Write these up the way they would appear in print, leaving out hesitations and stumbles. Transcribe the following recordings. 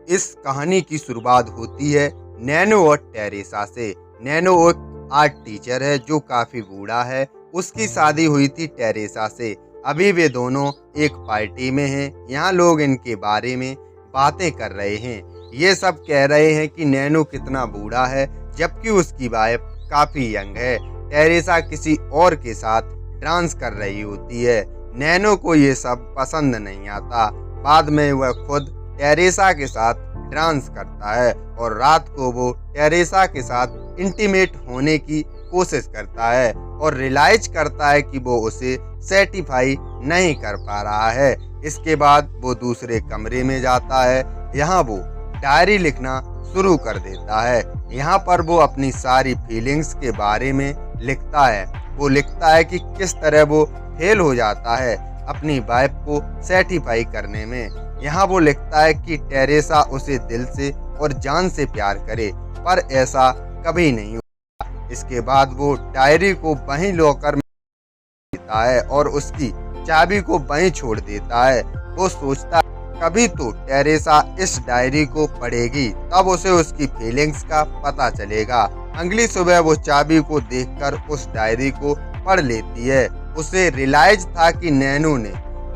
इस कहानी की शुरुआत होती है नैनो और टेरेसा से। नैनो एक आर्ट टीचर है जो काफी बूढ़ा है। उसकी शादी हुई थी टेरेसा से। अभी वे दोनों एक पार्टी में हैं। यहाँ लोग इनके बारे में बातें कर रहे हैं। ये सब कह रहे हैं कि नैनो कितना बूढ़ा है, जबकि उसकी वाइफ काफी यंग है। टेरेसा किसी और के साथ डांस कर रही होती है। नैनो को ये सब पसंद नहीं आता। बाद में वह खुद टेरेसा के साथ डांस करता है और रात को वो टेरेसा के साथ इंटीमेट होने की कोशिश करता है और रियलाइज करता है कि वो उसे सेटिस्फाई नहीं कर पा रहा है। इसके बाद वो दूसरे कमरे में जाता है। यहाँ वो डायरी लिखना शुरू कर देता है। यहाँ पर वो अपनी सारी फीलिंग्स के बारे में लिखता है। वो लिखता है कि किस तरह वो फेल हो जाता है अपनी वाइफ को सेटिस्फाई करने में। यहाँ वो लिखता है कि टेरेसा उसे दिल से और जान से प्यार करे, पर ऐसा कभी नहीं हुआ। इसके बाद वो डायरी को वहीं लॉकर में देता है और उसकी चाबी को वहीं छोड़ देता है। वो सोचता है कभी तो टेरेसा इस डायरी को पढ़ेगी, तब उसे उसकी फीलिंग्स का पता चलेगा। अगली सुबह वो चाबी को देखकर उस डायरी को पढ़ लेती है। उसे रियलाइज था कि नैनो ने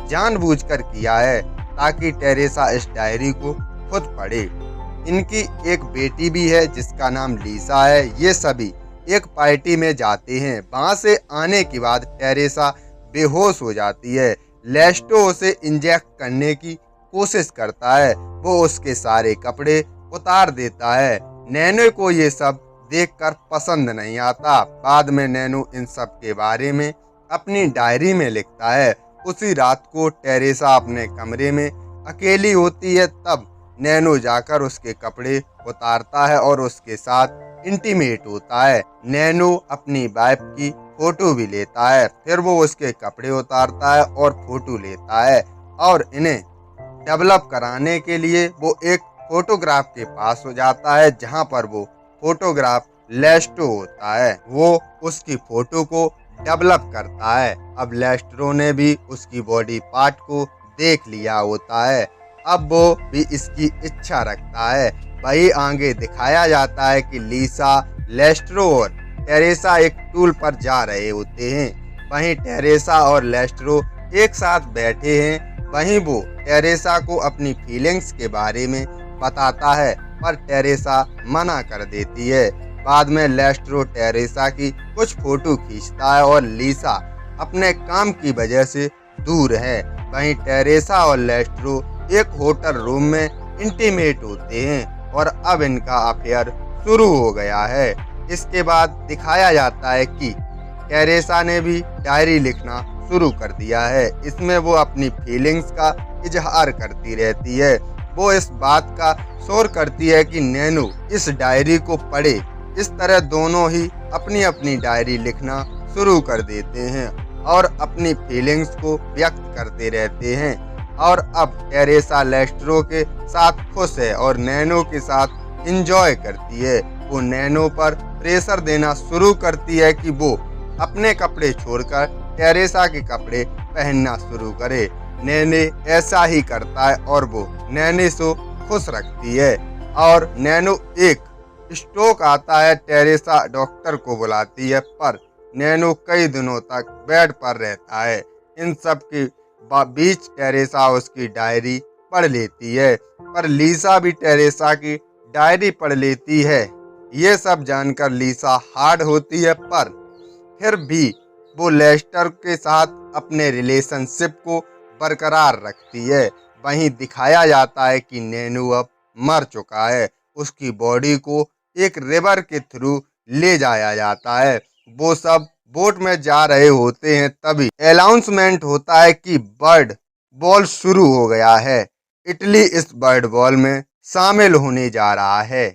जानबूझकर किया है ताकि टेरेसा इस डायरी को खुद पढ़े। इनकी एक बेटी भी है जिसका नाम लीसा है। ये सभी एक पार्टी में जाते हैं। वहां से आने के बाद टेरेसा बेहोश हो जाती है। लेस्टो उसे इंजेक्ट करने की कोशिश करता है। वो उसके सारे कपड़े उतार देता है। नैनो को ये सब देखकर पसंद नहीं आता। बाद में नैनो इन सब के बारे में अपनी डायरी में लिखता है। उसी रात को टेरेसा अपने कमरे में अकेली होती है। तब नैनो जाकर उसके कपड़े उतारता है और उसके साथ इंटीमेट होता है। नैनो अपनी वाइफ की फोटो भी लेता है। फिर वो उसके कपड़े उतारता है और फोटो लेता है और इन्हें डेवलप कराने के लिए वो एक फोटोग्राफ के पास हो जाता है, जहां पर वो फोटोग्राफ लेस्टो होता है। वो उसकी फोटो को डेवलप करता है। अब लेस्ट्रो ने भी उसकी बॉडी पार्ट को देख लिया होता है। अब वो भी इसकी इच्छा रखता है। वही आगे दिखाया जाता है कि लीसा, लेस्ट्रो और टेरेसा एक टूल पर जा रहे होते हैं। वहीं टेरेसा और लेस्ट्रो एक साथ बैठे हैं। वहीं वो टेरेसा को अपनी फीलिंग्स के बारे में बताता है, पर टेरेसा मना कर देती है। बाद में लेस्ट्रो टेरेसा की कुछ फोटो खींचता है और लीसा अपने काम की वजह से दूर है। वहीं टेरेसा और लेस्ट्रो एक होटल रूम में इंटीमेट होते हैं और अब इनका अफेयर शुरू हो गया है। इसके बाद दिखाया जाता है कि टेरेसा ने भी डायरी लिखना शुरू कर दिया है। इसमें वो अपनी फीलिंग्स का इजहार करती रहती है। वो इस बात का शोर करती है कि नैनो इस डायरी को पढ़े। इस तरह दोनों ही अपनी अपनी डायरी लिखना शुरू कर देते हैं और अपनी फीलिंग्स को व्यक्त करते रहते हैं। और अब टेरेसा लेस्ट्रो के साथ खुश है और नैनो के साथ एंजॉय करती है। वो नैनो पर प्रेशर देना शुरू करती है कि वो अपने कपड़े छोड़कर टेरेसा के कपड़े पहनना शुरू करे। नैने ऐसा ही करता है और वो नैने से खुश रखती है। और नैनो एक स्ट्रोक आता है। टेरेसा डॉक्टर को बुलाती है, पर नैनो कई दिनों तक बेड पर रहता है। इन सब के बीच टेरेसा उसकी डायरी पढ़ लेती है, पर लीसा भी टेरेसा की डायरी पढ़ लेती है। ये सब जानकर लीसा हार्ड होती है, पर फिर भी वो लेस्टर के साथ अपने रिलेशनशिप को बरकरार रखती है। वहीं दिखाया जाता है कि नैनो अब मर चुका है। उसकी बॉडी को एक रिवर के थ्रू ले जाया जाता है। वो सब बोट में जा रहे होते हैं, तभी अनाउंसमेंट होता है कि बर्ड बॉल शुरू हो गया है। इटली इस बर्ड बॉल में शामिल होने जा रहा है।